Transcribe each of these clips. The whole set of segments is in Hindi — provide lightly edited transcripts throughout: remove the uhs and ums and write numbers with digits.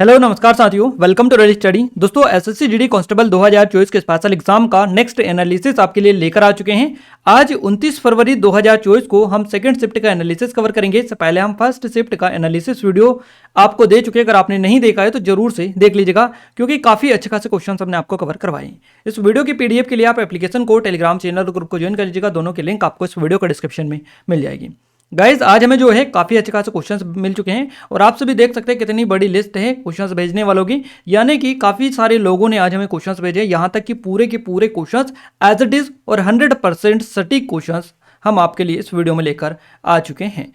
हेलो नमस्कार साथियों, वेलकम टू रेडी स्टडी। दोस्तों एसएससी जीडी कांस्टेबल 2024 के स्पेशल एग्जाम का नेक्स्ट एनालिसिस आपके लिए लेकर आ चुके हैं। आज 29 फरवरी 2024 को हम सेकंड शिफ्ट का एनालिसिस कवर करेंगे। इससे पहले हम फर्स्ट शिफ्ट का एनालिसिस वीडियो आपको दे चुके हैं। अगर आपने नहीं देखा है तो जरूर से देख लीजिएगा, क्योंकि काफी अच्छे खासे क्वेश्चन हमने आपको कवर करवाए हैं। इस वीडियो की पीडीएफ के लिए आप एप्लीकेशन को, टेलीग्राम चैनल ग्रुप को ज्वाइन कर लीजिएगा। दोनों की लिंक आपको इस वीडियो का डिस्क्रिप्शन में मिल जाएगी। गाइज आज हमें जो है काफ़ी अच्छे खासे क्वेश्चंस मिल चुके हैं और आप सभी देख सकते हैं कितनी बड़ी लिस्ट है क्वेश्चंस भेजने वालों की। यानी कि काफ़ी सारे लोगों ने आज हमें क्वेश्चंस भेजे, यहाँ तक कि पूरे के पूरे क्वेश्चंस एज इट इज़ और 100% सटीक क्वेश्चंस हम आपके लिए इस वीडियो में लेकर आ चुके हैं।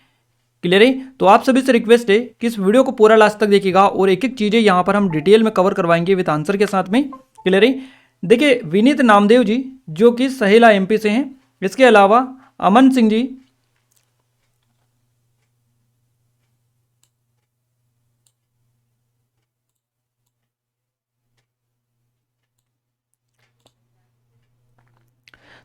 क्लियर है? तो आप सभी से रिक्वेस्ट है कि इस वीडियो को पूरा लास्ट तक देखिएगा और एक एक चीज़ें यहाँ पर हम डिटेल में कवर करवाएंगे विद आंसर के साथ में। क्लियर है? देखिए, विनीत नामदेव जी जो कि सहेला एमपी से हैं, इसके अलावा अमन सिंह जी,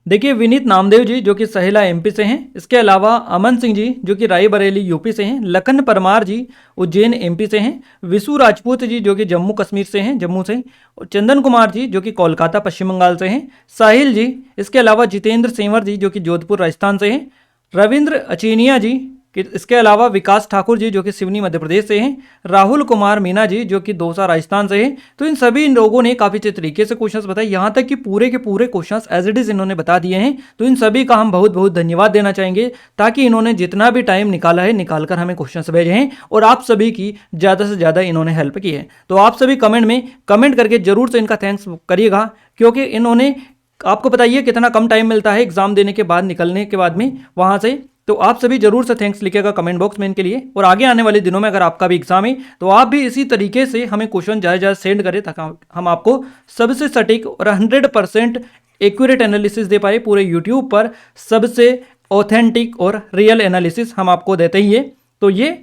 देखिए विनीत नामदेव जी जो कि सहेला एमपी से हैं, इसके अलावा अमन सिंह जी जो कि रायबरेली यूपी से हैं, लखन परमार जी उज्जैन एमपी से हैं, विशु राजपूत जी जो कि जम्मू कश्मीर से हैं, जम्मू से, और चंदन कुमार जी जो कि कोलकाता पश्चिम बंगाल से हैं, साहिल जी, इसके अलावा जितेंद्र सेंवर जी जो कि जोधपुर राजस्थान से हैं, रविंद्र अचेनिया जी, इसके अलावा विकास ठाकुर जी जो कि सिवनी मध्य प्रदेश से हैं, राहुल कुमार मीना जी जो कि दौसा राजस्थान से हैं। तो इन सभी लोगों ने काफ़ी अच्छे तरीके से क्वेश्चंस बताए, यहाँ तक कि पूरे के पूरे क्वेश्चंस एज इट इज़ इन्होंने बता दिए हैं। तो इन सभी का हम बहुत बहुत धन्यवाद देना चाहेंगे, ताकि इन्होंने जितना भी टाइम निकाला है निकाल कर हमें क्वेश्चंस भेजे हैं और आप सभी की ज़्यादा से ज़्यादा इन्होंने हेल्प की है। तो आप सभी कमेंट में कमेंट करके जरूर से इनका थैंक्स करिएगा, क्योंकि इन्होंने, आपको बताइए कितना कम टाइम मिलता है एग्जाम देने के बाद, निकलने के बाद में वहाँ से। तो आप सभी जरूर से थैंक्स लिखिएगा कमेंट बॉक्स में इनके लिए। और आगे आने वाले दिनों में अगर आपका भी एग्जाम है तो आप भी इसी तरीके से हमें क्वेश्चन ज़्यादा ज़्यादा सेंड करें, ताकि हम आपको सबसे सटीक और 100% एक्यूरेट एनालिसिस दे पाए। पूरे यूट्यूब पर सबसे ऑथेंटिक और रियल एनालिसिस हम आपको देते ही है। तो ये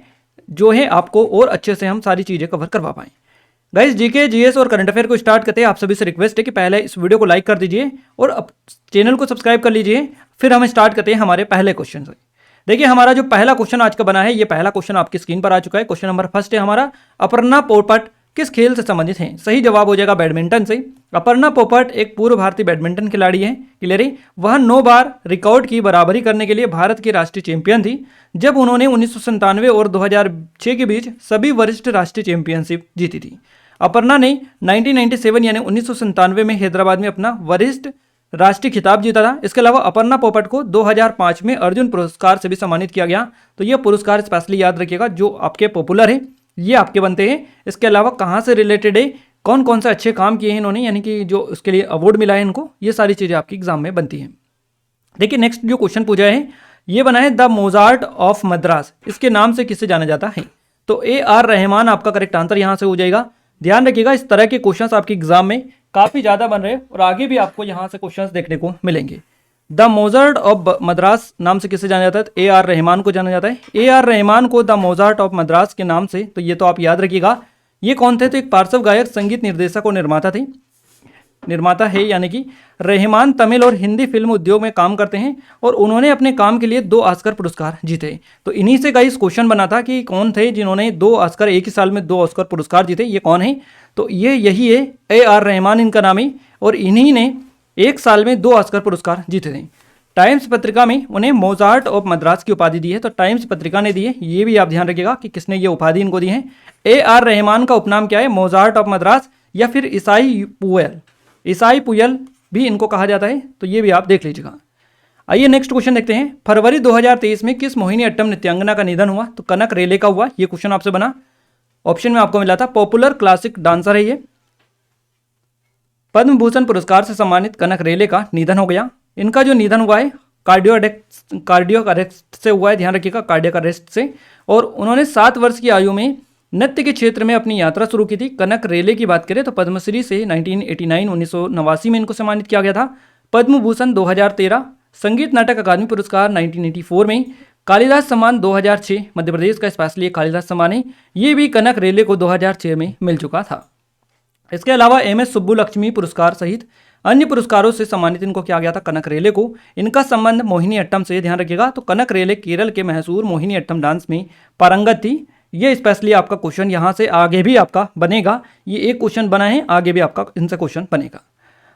जो है आपको और अच्छे से हम सारी चीज़ें कवर करवा पाएँ। गाइस जीके, जीएस और करंट अफेयर को स्टार्ट करते हैं। आप सभी से रिक्वेस्ट है कि पहले इस वीडियो को लाइक कर दीजिए और चैनल को सब्सक्राइब कर लीजिए। फिर हम स्टार्ट करते हैं हमारे पहले क्वेश्चन से। देखिए हमारा जो पहला क्वेश्चन आज का बना है, ये पहला क्वेश्चन आपकी स्क्रीन पर आ चुका है। क्वेश्चन नंबर फर्स्ट है हमारा, अपर्णा पोपट किस खेल से संबंधित हैं? सही जवाब हो जाएगा बैडमिंटन से। अपर्णा पोपट एक पूर्व भारतीय बैडमिंटन खिलाड़ी है। क्लियर है? वह 9 बार रिकॉर्ड की बराबरी करने के लिए भारत की राष्ट्रीय चैंपियन थी, जब उन्होंने 1997 और 2006 के बीच सभी वरिष्ठ राष्ट्रीय चैंपियनशिप जीती थी। अपर्णा ने 1997 यानी 1997 में हैदराबाद में अपना वरिष्ठ राष्ट्रीय खिताब जीता था। इसके अलावा अपर्णा पोपट को 2005 में अर्जुन पुरस्कार से भी सम्मानित किया गया। तो ये पुरस्कार स्पेशली याद रखिएगा, जो आपके पॉपुलर है ये आपके बनते हैं। इसके अलावा कहाँ से रिलेटेड है, कौन कौन से अच्छे काम किए हैं इन्होंने, यानी कि जो उसके लिए अवार्ड मिला है इनको, ये सारी चीज़ें आपकी एग्जाम में बनती हैं। देखिए नेक्स्ट जो क्वेश्चन पूछा है, ये बना है द मोजार्ट ऑफ मद्रास, इसके नाम से किसे जाना जाता है? तो AR रहमान आपका करेक्ट आंसर यहाँ से हो जाएगा। ध्यान रखिएगा इस तरह के क्वेश्चंस आपके एग्जाम में काफ़ी ज़्यादा बन रहे हैं और आगे भी आपको यहाँ से क्वेश्चंस देखने को मिलेंगे। द मोजार्ट ऑफ मद्रास नाम से किसे जाना जाता है? AR रहमान को जाना जाता है। AR रहमान को द मोजार्ट ऑफ मद्रास के नाम से, तो ये तो आप याद रखिएगा। ये कौन थे? तो एक पार्श्व गायक, संगीत निर्देशक और निर्माता है। यानी कि रहमान तमिल और हिंदी फिल्म उद्योग में काम करते हैं और उन्होंने अपने काम के लिए 2 ऑस्कर पुरस्कार जीते। तो इन्हीं से गाइस क्वेश्चन बना था कि कौन थे जिन्होंने 2 ऑस्कर, एक ही साल में 2 ऑस्कर पुरस्कार जीते, ये कौन है? तो ये यही है, AR रहमान इनका नाम है और इन्हीं ने एक साल में 2 ऑस्कर पुरस्कार जीते थे। टाइम्स पत्रिका में उन्हें मोजार्ट ऑफ मद्रास की उपाधि दी है। तो टाइम्स पत्रिका ने दी है, ये भी आप ध्यान रखिएगा कि किसने ये उपाधि इनको दी है। AR रहमान का उपनाम क्या है? मोजार्ट ऑफ मद्रास या फिर ईसाई पुयल भी इनको कहा जाता है। तो ये भी आप देख लीजिएगा। आइए नेक्स्ट क्वेश्चन देखते हैं। फरवरी 2023 में किस मोहिनी अट्टम नृत्यांगना का निधन हुआ? तो कनक रेले का हुआ। ये क्वेश्चन आपसे बना, ऑप्शन में आपको मिला था। पॉपुलर क्लासिक डांसर है ये। पद्म भूषण पुरस्कार से सम्मानित कनक रेले का निधन हो गया। इनका जो निधन हुआ है कार्डियक अरेस्ट से हुआ है, ध्यान रखिएगा, कार्डियक अरेस्ट से। और उन्होंने 7 वर्ष की आयु में नृत्य के क्षेत्र में अपनी यात्रा शुरू की थी। कनक रेले की बात करें तो पद्मश्री से 1989 में इनको सम्मानित किया गया था। पद्म भूषण 2013, संगीत नाटक अकादमी पुरस्कार 1984 में, कालिदास सम्मान 2006, मध्य प्रदेश का स्पेशली कालिदास सम्मान है, ये भी कनक रेले को 2006 में मिल चुका था। इसके अलावा MS सुब्बुलक्ष्मी पुरस्कार सहित अन्य पुरस्कारों से सम्मानित इनको किया गया था कनक रेले को। इनका संबंध मोहिनी अट्टम से, ध्यान रखिएगा। तो कनक रेले केरल के मशहूर मोहिनी अट्टम डांस में पारंगत थी। ये स्पेशली आपका क्वेश्चन यहाँ से आगे भी आपका बनेगा। ये एक क्वेश्चन बना है, आगे भी आपका इनसे क्वेश्चन बनेगा।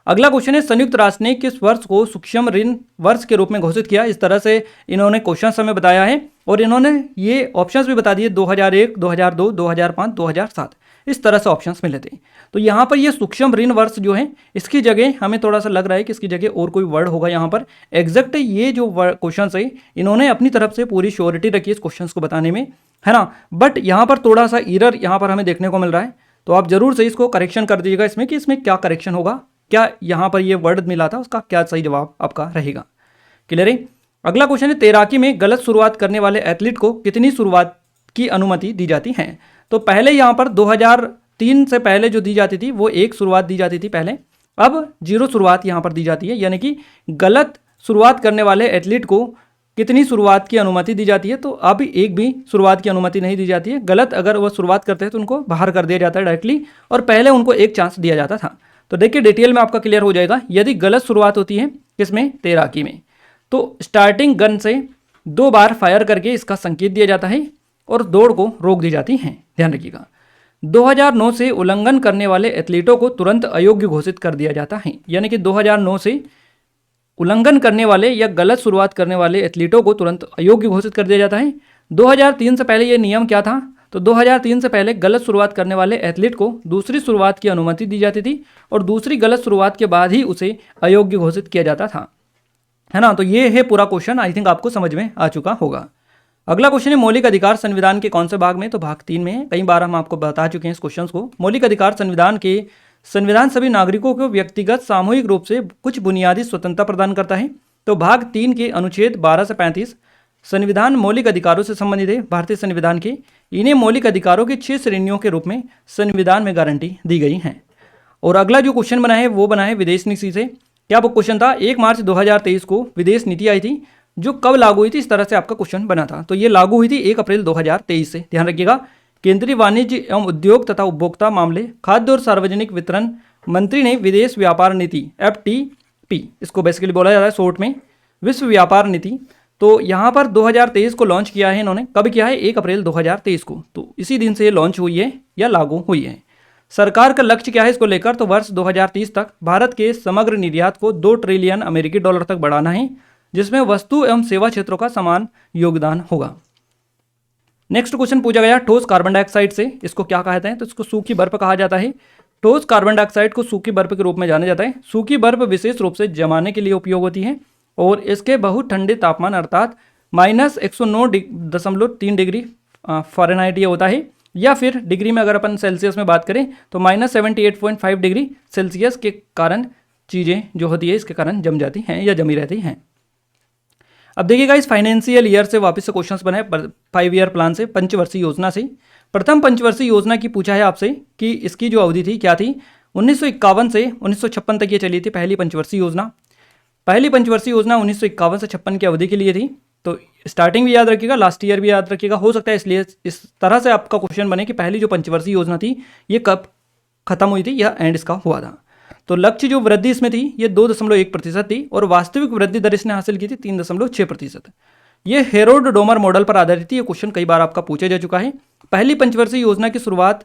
अगला क्वेश्चन है, संयुक्त राष्ट्र ने किस वर्ष को सूक्ष्म ऋण वर्ष के रूप में घोषित किया? इस तरह से इन्होंने क्वेश्चन हमें बताया है और इन्होंने ये ऑप्शंस भी बता दिए 2001, 2002, 2005, 2007, इस तरह से ऑप्शंस मिले थे। तो यहाँ पर ये सूक्ष्म ऋण वर्ष जो है इसकी जगह हमें थोड़ा सा लग रहा है कि इसकी जगह और कोई वर्ड होगा यहाँ पर। एग्जैक्ट ये जो क्वेश्चन है इन्होंने अपनी तरफ से पूरी श्योरिटी रखी इस क्वेश्चन को बताने में, है ना, बट यहाँ पर थोड़ा सा एरर यहाँ पर हमें देखने को मिल रहा है। तो आप जरूर से इसको करेक्शन कर दीजिएगा इसमें कि इसमें क्या करेक्शन होगा, क्या यहाँ पर ये वर्ड मिला था उसका क्या सही जवाब आपका रहेगा। क्लियर है। अगला क्वेश्चन है, तैराकी में गलत शुरुआत करने वाले एथलीट को कितनी शुरुआत की अनुमति दी जाती है? तो पहले यहाँ पर 2003 से पहले जो दी जाती थी वो 1 शुरुआत दी जाती थी पहले, अब 0 शुरुआत यहाँ पर दी जाती है। यानी कि गलत शुरुआत करने वाले एथलीट को कितनी शुरुआत की अनुमति दी जाती है? तो अब एक भी शुरुआत की अनुमति नहीं दी जाती है। गलत अगर वो शुरुआत करते हैं तो उनको बाहर कर दिया जाता है डायरेक्टली, और पहले उनको एक चांस दिया जाता था। तो देखिए डिटेल में आपका क्लियर हो जाएगा। यदि गलत शुरुआत होती है किसमें? तैराकी में, तो स्टार्टिंग गन से 2 बार फायर करके इसका संकेत दिया जाता है और दौड़ को रोक दी जाती है। ध्यान रखिएगा। 2009 से उल्लंघन करने वाले एथलीटों को तुरंत अयोग्य घोषित कर दिया जाता है। यानी कि 2009 से उल्लंघन करने वाले या गलत शुरुआत करने वाले एथलीटों को तुरंत अयोग्य घोषित कर दिया जाता है। 2003 से पहले ये नियम क्या था? तो 2003 से पहले गलत शुरुआत करने वाले एथलीट को दूसरी शुरुआत की अनुमति दी जाती थी और दूसरी गलत शुरुआत के बाद ही उसे अयोग्य घोषित किया जाता था, है ना। तो ये है पूरा क्वेश्चन, आई थिंक आपको समझ में आ चुका होगा। अगला क्वेश्चन है, मौलिक अधिकार संविधान के कौन से भाग में? तो भाग 3 में है। कई बार हम आपको बता चुके हैं इस क्वेश्चन को। मौलिक अधिकार संविधान सभी नागरिकों को व्यक्तिगत सामूहिक रूप से कुछ बुनियादी स्वतंत्रता प्रदान करता है। तो भाग 3 के अनुच्छेद 12 से 35 संविधान मौलिक अधिकारों से संबंधित है भारतीय संविधान के। इन्हें मौलिक अधिकारों की 6 श्रेणियों के रूप में संविधान में गारंटी दी गई है। और अगला जो क्वेश्चन बना है वो बना है विदेश नीति से। क्या वो क्वेश्चन था? 1 मार्च 2023 को विदेश नीति आई थी, जो कब लागू हुई थी? इस तरह से आपका क्वेश्चन बना था। तो ये लागू हुई थी 1 अप्रैल 2023 से। ध्यान रखिएगा। केंद्रीय वाणिज्य एवं उद्योग तथा उपभोक्ता मामले, खाद्य और सार्वजनिक वितरण मंत्री ने विदेश व्यापार नीति FTP, इसको बेसिकली बोला जाता है शॉर्ट में विश्व व्यापार नीति, तो यहाँ पर 2023 को लॉन्च किया है इन्होंने। कब किया है? 1 अप्रैल 2023 को। तो इसी दिन से ये लॉन्च हुई है या लागू हुई है। सरकार का लक्ष्य क्या है इसको लेकर? तो वर्ष 2030 तक भारत के समग्र निर्यात को 2 ट्रिलियन अमेरिकी डॉलर तक बढ़ाना है, जिसमें वस्तु एवं सेवा क्षेत्रों का समान योगदान होगा। नेक्स्ट क्वेश्चन पूछा गया ठोस कार्बन डाइऑक्साइड से, इसको क्या कहते हैं? तो इसको सूखी बर्फ कहा जाता है। ठोस कार्बन डाइऑक्साइड को सूखी बर्फ के रूप में जाना जाता है। सूखी बर्फ विशेष रूप से जमाने के लिए उपयोग होती है और इसके बहुत ठंडे तापमान अर्थात -109.3 डिग्री फ़ारेनहाइट ये होता है, या फिर डिग्री में अगर अपन सेल्सियस में बात करें तो -78.5 डिग्री सेल्सियस के कारण चीज़ें जो होती है इसके कारण जम जाती हैं या जमी रहती हैं। अब देखिएगा इस फाइनेंशियल ईयर से वापस से क्वेश्चंस बनाए 5 ईयर प्लान से, पंचवर्षीय योजना से। प्रथम पंचवर्षीय योजना की पूछा है आपसे कि इसकी जो अवधि थी क्या थी? 1951 से 1956 तक ये चली थी पहली पंचवर्षीय योजना। पहली पंचवर्षीय योजना 1951 से 56 की अवधि के लिए थी। तो स्टार्टिंग भी याद रखिएगा, लास्ट ईयर भी याद रखिएगा। हो सकता है इसलिए इस तरह से आपका क्वेश्चन बने कि पहली जो पंचवर्षीय योजना थी ये कब खत्म हुई थी या एंड इसका हुआ था। तो लक्ष्य जो वृद्धि इसमें थी ये 2.1% थी और वास्तविक वृद्धि दर इसने हासिल की थी 3.6%। ये हेरोल्ड डोमर मॉडल पर आधारित थी। ये क्वेश्चन कई बार आपका पूछा जा चुका है। पहली पंचवर्षीय योजना की शुरुआत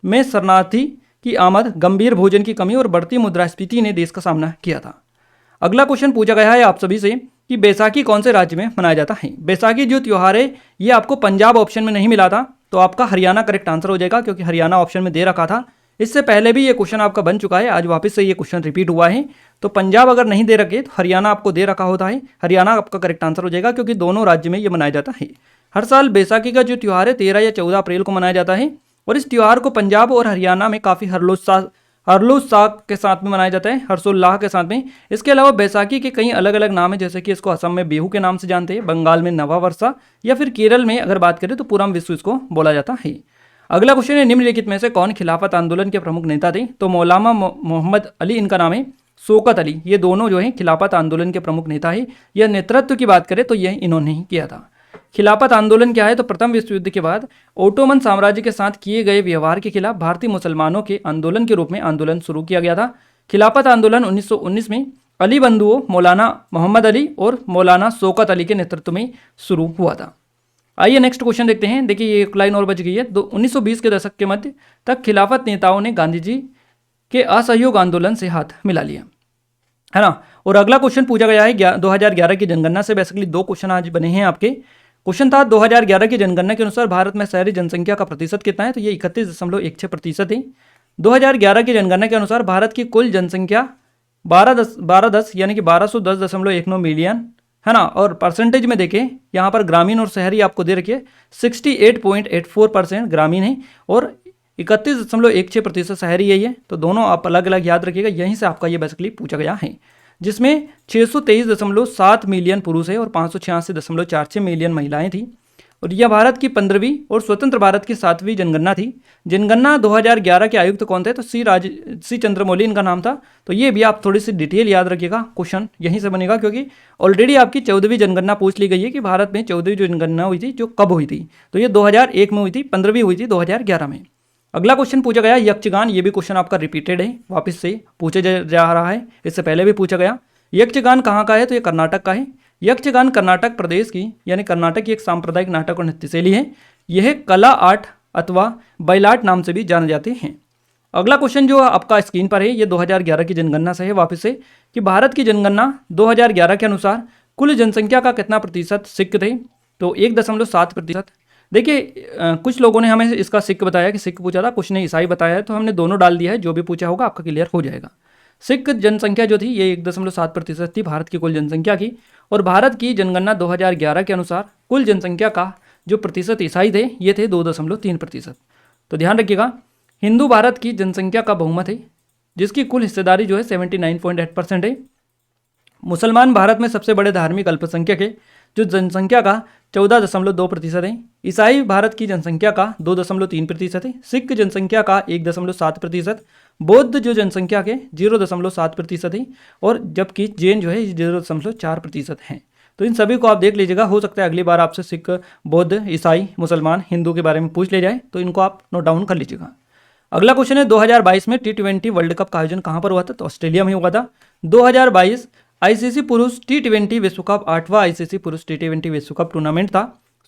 में शरणार्थी की आमद, गंभीर भोजन की कमी और बढ़ती मुद्रास्फीति ने देश का सामना किया था। अगला क्वेश्चन पूछा गया है आप सभी से कि बैसाखी कौन से राज्य में मनाया जाता है? बैसाखी जो त्यौहार है ये आपको पंजाब ऑप्शन में नहीं मिला था, तो आपका हरियाणा करेक्ट आंसर हो जाएगा, क्योंकि हरियाणा ऑप्शन में दे रखा था। इससे पहले भी ये क्वेश्चन आपका बन चुका है, आज वापस से ये क्वेश्चन रिपीट हुआ है। तो पंजाब अगर नहीं दे रखे तो हरियाणा आपको दे रखा होता है, हरियाणा आपका करेक्ट आंसर हो जाएगा, क्योंकि दोनों राज्य में ये मनाया जाता है। हर साल बैसाखी का जो त्यौहार है 13 या 14 अप्रैल को मनाया जाता है और इस त्यौहार को पंजाब और हरियाणा में काफ़ी हर्षोल्लाह के साथ में मनाया जाता है, हर्षोल्लाह के साथ में। इसके अलावा बैसाखी के कई अलग अलग नाम हैं, जैसे कि इसको असम में बिहू के नाम से जानते हैं, बंगाल में नवा वर्षा, या फिर केरल में अगर बात करें तो पूरम विश्व इसको बोला जाता है। अगला क्वेश्चन है निम्नलिखित में से कौन खिलाफत आंदोलन के प्रमुख नेता थे? तो मौलाना मोहम्मद अली इनका नाम है, शौकत अली, ये दोनों जो है खिलाफत आंदोलन के प्रमुख नेता है। यह नेतृत्व की बात करें तो यह इन्होंने ही किया था। खिलाफत आंदोलन क्या है? तो प्रथम विश्व युद्ध के बाद ओटोमन साम्राज्य के साथ किए गए व्यवहार के खिलाफ भारतीय मुसलमानों के आंदोलन के रूप में आंदोलन शुरू किया गया था। खिलाफत आंदोलन 1919 में अली बंधुओं मौलाना मोहम्मद अली और मौलाना शौकत अली के नेतृत्व में शुरू हुआ था। आइए नेक्स्ट क्वेश्चन देखते हैं। देखिए ये एक लाइन और बच गई है। 1920 के दशक के मध्य तक खिलाफत नेताओं ने गांधी जी के असहयोग आंदोलन से हाथ मिला लिया, है ना। और अगला क्वेश्चन पूछा गया है 2011 की जनगणना से। बेसिकली दो क्वेश्चन आज बने हैं आपके। क्वेश्चन था 2011 की जनगणना के अनुसार भारत में शहरी जनसंख्या का प्रतिशत कितना है, तो ये 31.16% है। 2011 की जनगणना के अनुसार भारत की कुल जनसंख्या 1210 यानी कि 1210.19 मिलियन, है ना। और परसेंटेज में देखें यहाँ पर ग्रामीण और शहरी आपको दे रखिए 68.84% ग्रामीण है और 31.16% शहरी यही है। तो दोनों आप अलग अलग याद रखिएगा, यहीं से आपका ये बेसिकली पूछा गया है, जिसमें 623.7 मिलियन पुरुष है और 586.46 मिलियन महिलाएं थी। और यह भारत की 15वीं और स्वतंत्र भारत की 7वीं जनगणना थी। जनगणना 2011 के आयुक्त कौन थे, तो सी चंद्रमौली इनका नाम था। तो ये भी आप थोड़ी सी डिटेल याद रखिएगा, क्वेश्चन यहीं से बनेगा, क्योंकि ऑलरेडी आपकी 14वीं जनगणना पूछ ली गई है कि भारत में 14वीं जो जनगणना हुई थी जो कब हुई थी, तो ये 2001 में हुई थी, 15वीं हुई थी 2011 में। अगला क्वेश्चन पूछा गया यक्षगान। ये भी क्वेश्चन आपका रिपीटेड है, वापस से पूछा जा रहा है, इससे पहले भी पूछा गया। यक्षगान कहाँ का है, तो ये कर्नाटक का है। यक्षगान कर्नाटक प्रदेश की यानी कर्नाटक की एक सांप्रदायिक नाटक और नृत्य शैली है। यह कला आर्ट अथवा बैलाट नाम से भी जाने जाते हैं। अगला क्वेश्चन जो आपका स्क्रीन पर है ये 2011 की जनगणना से है, वापस से, कि भारत की जनगणना 2011 के अनुसार कुल जनसंख्या का कितना प्रतिशत सिख थे, तो 1.7%। देखिए कुछ लोगों ने हमें इसका सिख बताया कि सिख पूछा था, कुछ ने ईसाई बताया है, तो हमने दोनों डाल दिया है, जो भी पूछा होगा आपका क्लियर हो जाएगा। सिख जनसंख्या जो थी ये 1.7% थी भारत की कुल जनसंख्या की। और भारत की जनगणना 2011 के अनुसार कुल जनसंख्या का जो प्रतिशत ईसाई थे ये थे 2.3%। तो ध्यान रखिएगा, हिंदू भारत की जनसंख्या का बहुमत है, जिसकी कुल हिस्सेदारी जो है 79.8% है। मुसलमान भारत में सबसे बड़े धार्मिक अल्पसंख्यक है, जो जनसंख्या का 14.2% है। ईसाई भारत की जनसंख्या का 2.3% है। सिख जनसंख्या का 1.7%। बौद्ध जो जनसंख्या के 0.7% है। और जबकि जैन जो है 0.4% है। तो इन सभी को आप देख लीजिएगा, हो सकता है अगली बार आपसे सिख, बौद्ध, ईसाई, मुसलमान, हिंदू के बारे में पूछ ले जाए, तो इनको आप नोट डाउन कर लीजिएगा। अगला क्वेश्चन है 2022 में T20 वर्ल्ड कप का आयोजन कहाँ पर हुआ था, तो ऑस्ट्रेलिया में हुआ था। 2022 आईसीसी पुरुष T20 विश्व कप 8वां आईसीसी पुरुष T20 विश्व कप टूर्नामेंट था।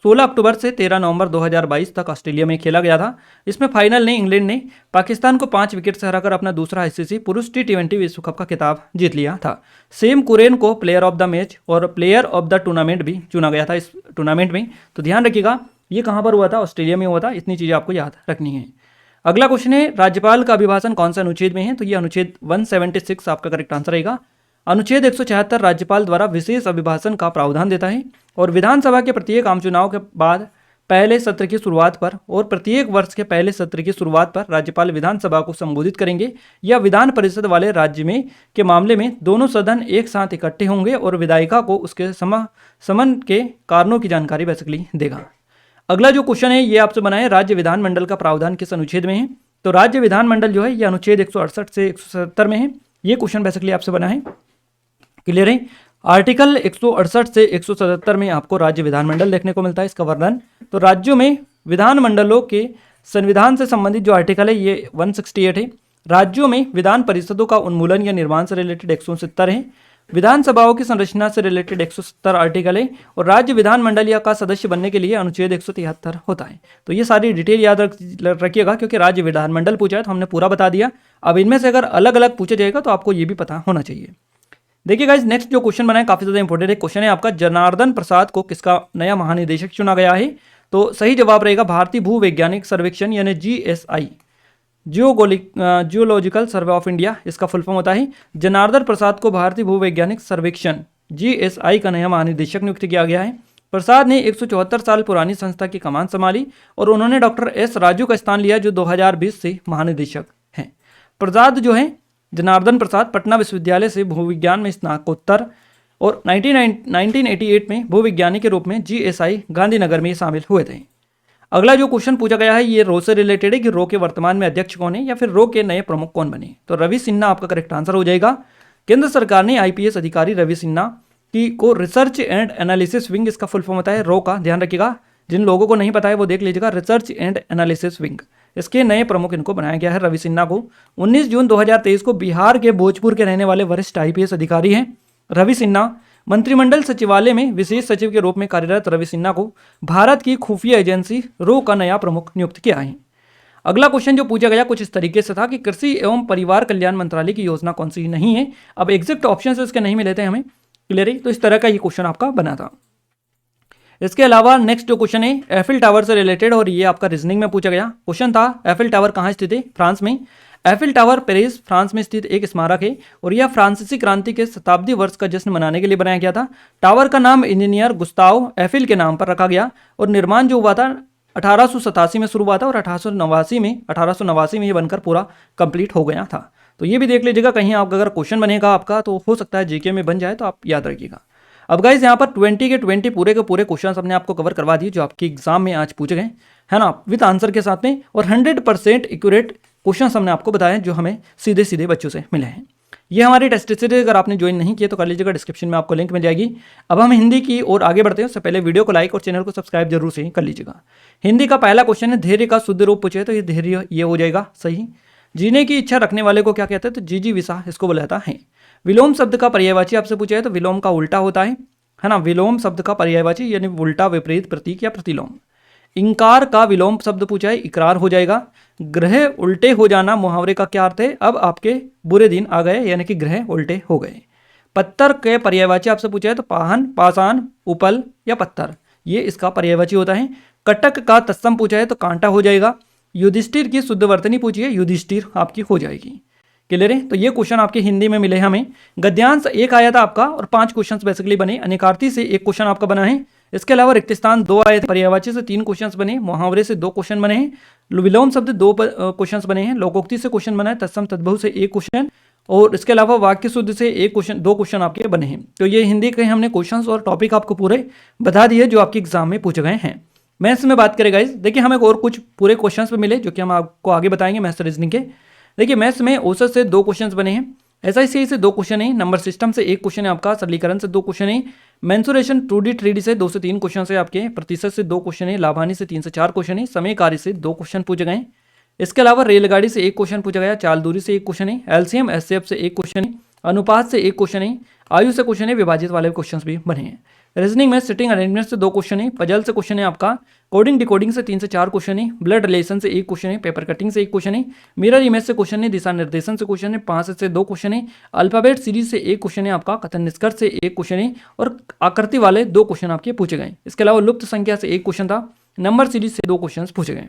16 अक्टूबर से 13 नवंबर 2022 तक ऑस्ट्रेलिया में खेला गया था। इसमें फाइनल में इंग्लैंड ने पाकिस्तान को 5 विकेट से हराकर अपना दूसरा आईसीसी पुरुष T20 विश्व कप का खिताब जीत लिया था। सेम कुरेन को प्लेयर ऑफ द मैच और प्लेयर ऑफ द टूर्नामेंट भी चुना गया था इस टूर्नामेंट में। तो ध्यान रखिएगा, ये कहाँ पर हुआ था, ऑस्ट्रेलिया में हुआ था। इतनी चीज़ें आपको याद रखनी है। अगला क्वेश्चन है राज्यपाल का अभिभाषण कौन सा अनुच्छेद में है, तो ये अनुच्छेद 176 आपका करेक्ट आंसर रहेगा। अनुच्छेद 176 राज्यपाल द्वारा विशेष अभिभाषण का प्रावधान देता है और विधानसभा के प्रत्येक आम चुनाव के बाद पहले सत्र की शुरुआत पर और प्रत्येक वर्ष के पहले सत्र की शुरुआत पर राज्यपाल विधानसभा को संबोधित करेंगे या विधान परिषद वाले राज्य में के मामले में दोनों सदन एक साथ इकट्ठे होंगे और विधायिका को उसके समन के कारणों की जानकारी बेसिकली देगा। अगला जो क्वेश्चन है ये आपसे बना है राज्य विधानमंडल का प्रावधान किस अनुच्छेद में है, तो राज्य विधानमंडल जो है ये अनुच्छेद 168 से 177 में है। ये क्वेश्चन बेसिकली आपसे बना है, क्लियर है। आर्टिकल 168 से 177 में आपको राज्य विधानमंडल देखने को मिलता है, इसका वर्णन। तो राज्यों में विधानमंडलों के संविधान से संबंधित जो आर्टिकल है ये 168 है। राज्यों में विधान परिषदों का उन्मूलन या निर्माण से रिलेटेड 169 है। विधानसभाओं की संरचना से रिलेटेड 170 आर्टिकल है और राज्य विधानमंडल या का सदस्य बनने के लिए अनुच्छेद 173 होता है। तो ये सारी डिटेल याद रखिएगा, क्योंकि राज्य विधानमंडल पूछा है तो हमने पूरा बता दिया। अब इनमें से अगर अलग अलग पूछा जाएगा तो आपको ये भी पता होना चाहिए। देखिए गाइस, नेक्स्ट जो क्वेश्चन बना है काफी ज्यादा इंपॉर्टेंट है। क्वेश्चन है आपका जनार्दन प्रसाद को किसका नया महानिदेशक चुना गया है, तो सही जवाब रहेगा भारतीय भूवैज्ञानिक सर्वेक्षण यानी GSI, geological survey of India, इसका फुल फॉर्म होता है। जनार्दन प्रसाद को भारतीय भूवैज्ञानिक सर्वेक्षण GSI का नया महानिदेशक नियुक्त किया गया है। प्रसाद ने 174 साल पुरानी संस्था की कमान संभाली और उन्होंने डॉक्टर S राजू का स्थान लिया जो 2020 से महानिदेशक हैं। प्रसाद जो है जनार्दन प्रसाद पटना विश्वविद्यालय से भूविज्ञान में स्नातकोत्तर और 1988 में भूविज्ञानी के रूप में GSI गांधीनगर में शामिल हुए थे। अगला जो क्वेश्चन पूछा गया है ये रो से रिलेटेड है कि रो के वर्तमान में अध्यक्ष कौन है या फिर रो के नए प्रमुख कौन बने, तो रवि सिन्हा आपका करेक्ट आंसर हो जाएगा। केंद्र सरकार ने IPS अधिकारी रवि सिन्हा की को रिसर्च एंड एनालिसिस विंग, इसका फुल फॉर्म होता है रो का, ध्यान रखिएगा। जिन लोगों को नहीं पता है वो देख लीजिएगा, रिसर्च एंड एनालिसिस विंग, इसके नए प्रमुख इनको बनाया गया है रवि सिन्हा को। 19 जून 2023 को बिहार के भोजपुर के रहने वाले वरिष्ठ IPS अधिकारी हैं रवि सिन्हा। मंत्रिमंडल सचिवालय में विशेष सचिव के रूप में कार्यरत रवि सिन्हा को भारत की खुफिया एजेंसी रो का नया प्रमुख नियुक्त किया है। अगला क्वेश्चन जो पूछा गया कुछ इस तरीके से था कि कृषि एवं परिवार कल्याण मंत्रालय की योजना कौन सी नहीं है। अब एग्जैक्ट ऑप्शन इसके नहीं मिले थे हमें, क्लियर है। तो इस तरह का ये क्वेश्चन आपका बना था। इसके अलावा नेक्स्ट जो क्वेश्चन है एफिल टावर से रिलेटेड, और ये आपका रीजनिंग में पूछा गया क्वेश्चन था। एफिल टावर कहाँ स्थित है? फ्रांस में। एफिल टावर पेरिस फ्रांस में स्थित एक स्मारक है और यह फ्रांसीसी क्रांति के शताब्दी वर्ष का जश्न मनाने के लिए बनाया गया था। टावर का नाम इंजीनियर गुस्ताव एफिल के नाम पर रखा गया और निर्माण जो हुआ था 1887 में शुरू हुआ था और 1889 में ये बनकर पूरा कंप्लीट हो गया था। तो ये भी देख लीजिएगा, कहीं आप अगर क्वेश्चन बनेगा आपका तो हो सकता है जीके में बन जाए, तो आप याद रखिएगा। अब गाइज यहाँ पर 20 के 20 पूरे के पूरे क्वेश्चन हमने आपको कवर करवा दिए जो आपके एग्जाम में आज पूछे गए, है ना, विद आंसर के साथ में, और 100% एक्यूरेट क्वेश्चन हमने आपको बताए जो हमें सीधे सीधे बच्चों से मिले हैं। ये हमारी टेस्ट सीरीज अगर आपने ज्वाइन नहीं किया तो कर लीजिएगा, डिस्क्रिप्शन में आपको लिंक मिल जाएगी। अब हम हिंदी की ओर आगे बढ़ते हैं, उससे पहले वीडियो को लाइक और चैनल को सब्सक्राइब जरूर से कर लीजिएगा। हिंदी का पहला क्वेश्चन है धैर्य का शुद्ध रूप पूछे तो ये धैर्य ये हो जाएगा सही। जीने की इच्छा रखने वाले को क्या कहते हैं? तो जिजीविषा इसको बुलाता है। विलोम शब्द का पर्यायवाची आपसे पूछा है तो विलोम का उल्टा होता है ना। विलोम शब्द का पर्यायवाची यानी उल्टा, विपरीत, प्रतीक या प्रतिलोम। इंकार का विलोम शब्द पूछा है इकरार हो जाएगा। ग्रह उल्टे हो जाना मुहावरे का क्या अर्थ है? अब आपके बुरे दिन आ गए, यानी कि ग्रह उल्टे हो गए। पत्थर के पर्यायवाची आपसे पूछा है तो पाहन, पाषाण, उपल या पत्थर, ये इसका पर्यायवाची होता है। कटक का तत्सम पूछा है तो कांटा हो जाएगा। युधिष्ठिर की शुद्ध वर्तनी पूछी है, युधिष्ठिर आपकी हो जाएगी। क्लियर है। तो ये क्वेश्चन आपके हिंदी में मिले हमें। गद्यांश एक आया था आपका और 5 क्वेश्चन बेसिकली बने। अनेकार्थी से 1 क्वेश्चन आपका बना है। इसके अलावा रिक्त स्थान 2 आए थे। पर्यायवाची से 3 क्वेश्चन बने। मुहावरे से 2 क्वेश्चन बने हैं। विलोम शब्द 2 क्वेश्चन बने हैं। लोकोक्ति से क्वेश्चन बना है। तत्सम तद्भव से 1 क्वेश्चन, और इसके अलावा वाक्य शुद्ध से 1 क्वेश्चन, 2 क्वेश्चन आपके बने हैं। तो ये हिंदी के हमने क्वेश्चन और टॉपिक आपको पूरे बता दिए जो आपके एग्जाम में पूछे गए हैं। मैथ्स में बात करें गाइस, देखिए हमें और कुछ पूरे क्वेश्चन पे मिले जो कि हम आपको आगे बताएंगे मैथ्स रीजनिंग के। देखिए मैथ्स में औसत से 2 क्वेश्चन बने हैं। एसआईसीआई से 2 क्वेश्चन है। नंबर सिस्टम से 1 क्वेश्चन है आपका। सरलीकरण से 2 क्वेश्चन है। मेंसुरेशन 2D 3D से 2 से 3 क्वेश्चन है आपके। प्रतिशत से 2 क्वेश्चन है। लाभानी से 3 से 4 क्वेश्चन है। समय कार्य से 2 क्वेश्चन पूछे गए। इसके अलावा रेलगाड़ी से 1 क्वेश्चन पूछा गया। चाल दूरी से 1 क्वेश्चन है। एलसीएम एचसीएफ से 1 क्वेश्चन है। अनुपात से 1 क्वेश्चन है। आयु से क्वेश्चन है। विभाजित वाले क्वेश्चन भी बने हैं। रीजनिंग में सिटिंग अरेंजमेंट से 2 क्वेश्चन है। पजल से क्वेश्चन है आपका। कोडिंग डिकोडिंग से 3 से 4 क्वेश्चन है। ब्लड रिलेशन से 1 क्वेश्चन है। पेपर कटिंग से 1 क्वेश्चन है। मिरर इमेज से क्वेश्चन है। दिशा निर्देशन से क्वेश्चन है। 5 से 2 क्वेश्चन है। अल्फाबेट सीरीज से 1 क्वेश्चन है आपका। कथन निष्कर्ष से 1 क्वेश्चन है और आकृति वाले 2 क्वेश्चन आपके पूछे गए। इसके अलावा लुप्त संख्या से 1 क्वेश्चन था। नंबर सीरीज से 2 क्वेश्चन पूछे गए,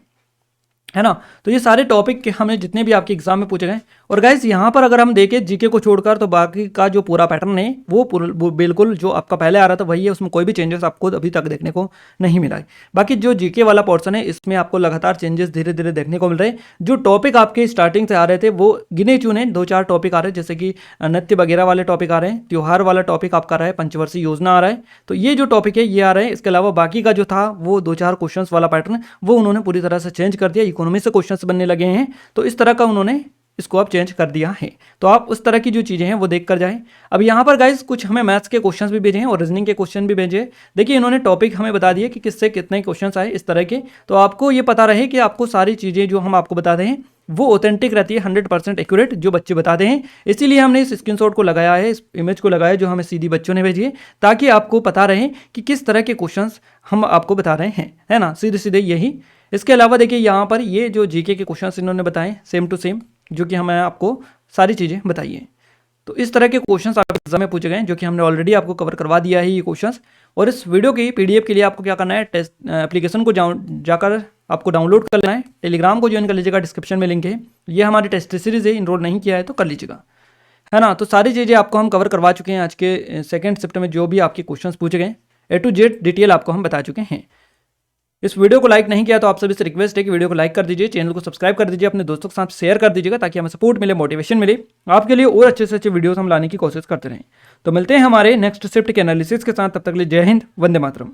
है ना। तो ये सारे टॉपिक के हमें जितने भी आपके एग्जाम में पूछे गए। और गाइस यहाँ पर अगर हम देखें जीके को छोड़कर तो बाकी का जो पूरा पैटर्न है वो बिल्कुल जो आपका पहले आ रहा था वही है। उसमें कोई भी चेंजेस आपको अभी तक देखने को नहीं मिला है। बाकी जो जीके वाला पोर्शन है इसमें आपको लगातार चेंजेस धीरे धीरे देखने को मिल रहे हैं। जो टॉपिक आपके स्टार्टिंग से आ रहे थे वो गिने चुने 2-4 टॉपिक आ रहे हैं, जैसे कि नृत्य वगैरह वाले टॉपिक आ रहे हैं। त्योहार वाला टॉपिक आपका आ रहा है। पंचवर्षीय योजना आ रहा है। तो ये जो टॉपिक है ये आ रहे हैं। इसके अलावा बाकी का जो था वो 2-4 क्वेश्चन वाला पैटर्न वो उन्होंने पूरी तरह से चेंज कर दिया। इकोनॉमी से क्वेश्चन लगे हैं तो इस तरह का उन्होंने इसको अब चेंज कर दिया है। तो आप उस तरह की जो चीजें हैं वो देख कर जाएं। अब यहाँ पर गाइस कुछ हमें मैथ्स के क्वेश्चंस भी भेजे हैं और रीजनिंग के क्वेश्चन भी भेजे। देखिए इन्होंने टॉपिक हमें बता दिए कि किससे कितने क्वेश्चंस आए इस तरह के। तो आपको ये पता रहे कि आपको सारी चीजें जो हम आपको बताते हैं वो ऑथेंटिक रहती है, 100% एक्यूरेट जो बच्चे बताते हैं। इसीलिए हमने इस स्क्रीनशॉट को लगाया है, इस इमेज को लगाया जो हमें सीधी बच्चों ने भेजी है, ताकि आपको पता रहे कि किस तरह के क्वेश्चंस हम आपको बता रहे हैं, है ना, सीधे सीधे यही। इसके अलावा देखिए यहाँ पर ये जो जीके के क्वेश्चंस इन्होंने बताए सेम टू सेम जो कि हमें आपको सारी चीज़ें बताई हैं। तो इस तरह के क्वेश्चंस आपके एग्जाम में पूछे गए जो कि हमने ऑलरेडी आपको कवर करवा दिया है ये क्वेश्चंस। और इस वीडियो की पीडीएफ के लिए आपको क्या करना है, टेस्ट एप्लीकेशन को जाकर आपको डाउनलोड कर लेना है। टेलीग्राम को ज्वाइन कर लीजिएगा, डिस्क्रिप्शन में लिंक है। ये हमारी टेस्ट सीरीज है, इनरोल नहीं किया है तो कर लीजिएगा, है ना। तो सारी चीज़ें आपको हम कवर करवा चुके हैं। आज के सेकेंड शिफ्ट में जो भी आपके क्वेश्चन पूछे गए A to Z डिटेल आपको हम बता चुके हैं। इस वीडियो को लाइक नहीं किया तो आप सभी से रिक्वेस्ट है कि वीडियो को लाइक कर दीजिए, चैनल को सब्सक्राइब कर दीजिए, अपने दोस्तों के साथ शेयर कर दीजिएगा ताकि हमें सपोर्ट मिले, मोटिवेशन मिले आपके लिए और अच्छे से अच्छे वीडियोस हम लाने की कोशिश करते रहें। तो मिलते हैं हमारे नेक्स्ट शिफ्ट के एनालिसिस के साथ, तब तक के लिए जय हिंद, वंदे मातरम।